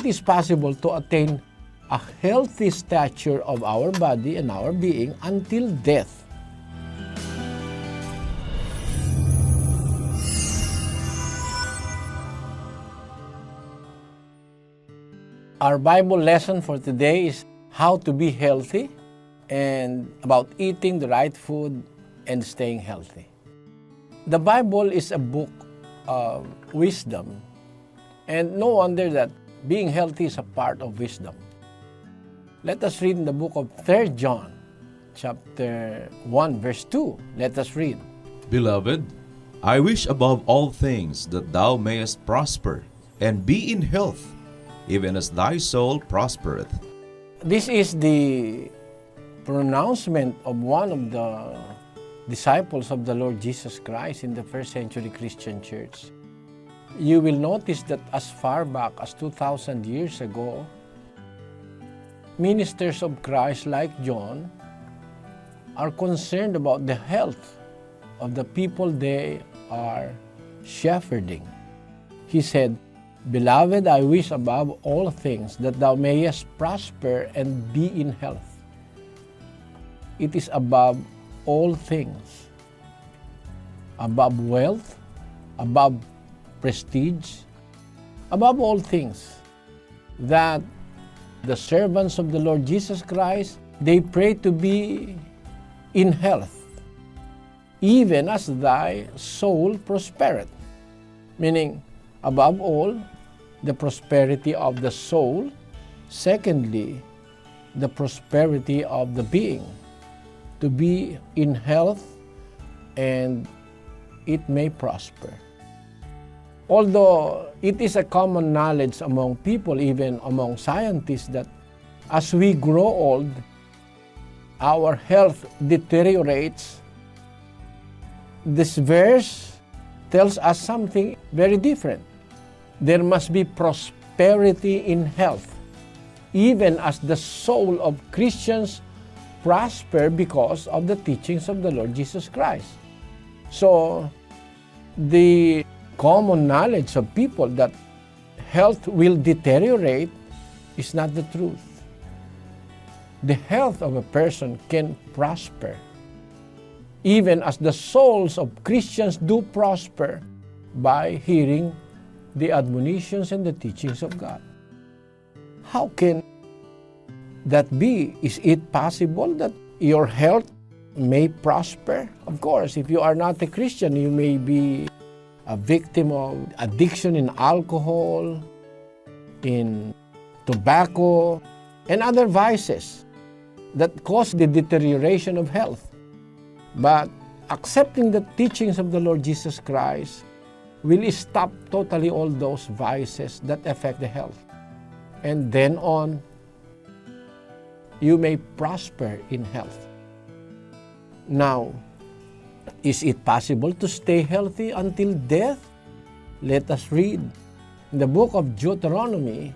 is possible to attain a healthy stature of our body and our being until death. Our Bible lesson for today is how to be healthy and about eating the right food and staying healthy. The Bible is a book of wisdom, and no wonder that being healthy is a part of wisdom. Let us read in the book of 3 John, chapter 1, verse 2. Let us read. Beloved, I wish above all things that thou mayest prosper and be in health, even as thy soul prospereth. This is the pronouncement of one of the disciples of the Lord Jesus Christ in the first century Christian church. You will notice that as far back as 2,000 years ago, ministers of Christ like John are concerned about the health of the people they are shepherding. He said, Beloved, I wish above all things that thou mayest prosper and be in health. It is above all things, above wealth, above prestige, above all things, that the servants of the Lord Jesus Christ, they pray to be in health, even as thy soul prospereth. Meaning, above all, the prosperity of the soul. Secondly, the prosperity of the being. To be in health and it may prosper. Although it is a common knowledge among people, even among scientists, that as we grow old, our health deteriorates, this verse tells us something very different. There must be prosperity in health, even as the soul of Christians prosper because of the teachings of the Lord Jesus Christ. So, the common knowledge of people that health will deteriorate is not the truth. The health of a person can prosper, even as the souls of Christians do prosper by hearing the admonitions and the teachings of God. How can that be? Is it possible that your health may prosper? Of course, if you are not a Christian, you may be a victim of addiction in alcohol, in tobacco, and other vices that cause the deterioration of health. But accepting the teachings of the Lord Jesus Christ will stop totally all those vices that affect the health. And then on, you may prosper in health. Now, is it possible to stay healthy until death? Let us read in the book of Deuteronomy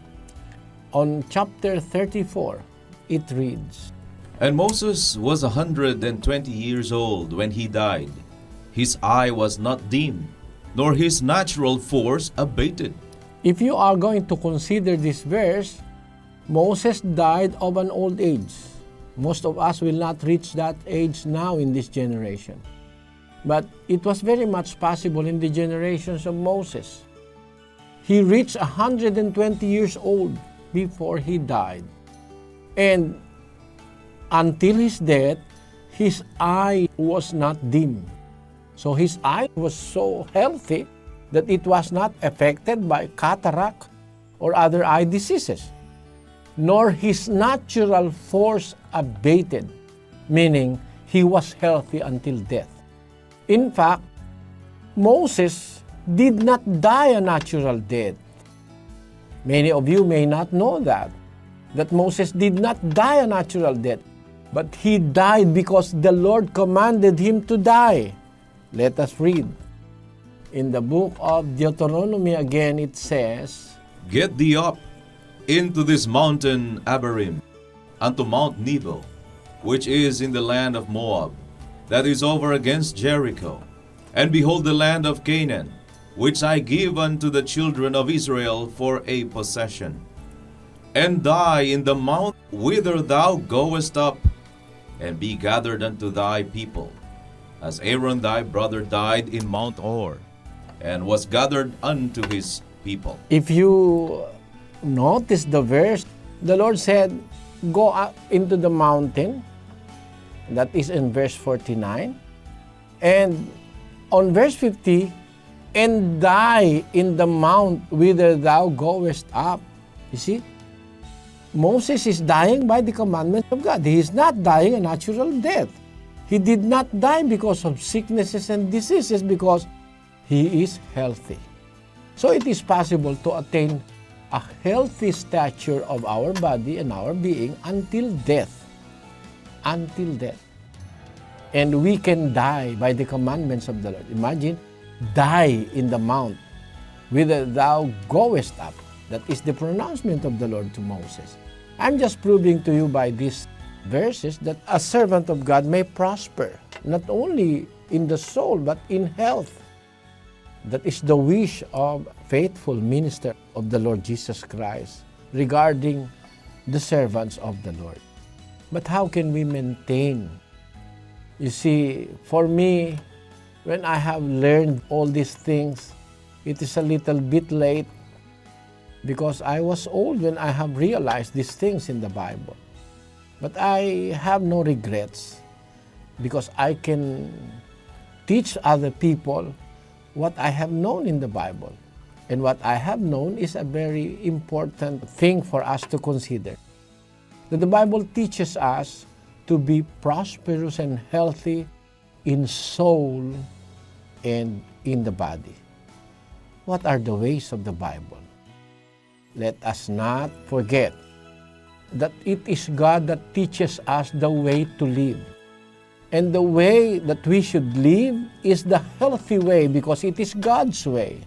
on chapter 34. It reads, And Moses was 120 years old when he died. His eye was not dim, nor his natural force abated. If you are going to consider this verse, Moses died of an old age. Most of us will not reach that age now in this generation. But it was very much possible in the generations of Moses. He reached 120 years old before he died. And until his death, his eye was not dim. So his eye was so healthy that it was not affected by cataract or other eye diseases, nor his natural force abated, meaning he was healthy until death. In fact, Moses did not die a natural death. Many of you may not know that Moses did not die a natural death, but he died because the Lord commanded him to die. Let us read. In the book of Deuteronomy again, it says, Get thee up into this mountain Abarim, unto Mount Nebo, which is in the land of Moab, that is over against Jericho. And behold the land of Canaan, which I give unto the children of Israel for a possession. and die in the mount whither thou goest up, and be gathered unto thy people, as Aaron thy brother died in Mount Hor, and was gathered unto his people. If you notice the verse, the Lord said, go up into the mountain. That is in verse 49. And on verse 50, and die in the mount whither thou goest up. You see? Moses is dying by the commandment of God. He is not dying a natural death. He did not die because of sicknesses and diseases, because he is healthy. So it is possible to attain a healthy stature of our body and our being until death. Until death. And we can die by the commandments of the Lord. Imagine, die in the mount whither thou goest up. That is the pronouncement of the Lord to Moses. I'm just proving to you by these verses that a servant of God may prosper, not only in the soul, but in health. That is the wish of faithful minister of the Lord Jesus Christ regarding the servants of the Lord. But how can we maintain? You see, for me, when I have learned all these things, it is a little bit late, because I was old when I have realized these things in the Bible. But I have no regrets, because I can teach other people what I have known in the Bible. And what I have known is a very important thing for us to consider. That the Bible teaches us to be prosperous and healthy in soul and in the body. What are the ways of the Bible? Let us not forget that it is God that teaches us the way to live. And the way that we should live is the healthy way, because it is God's way.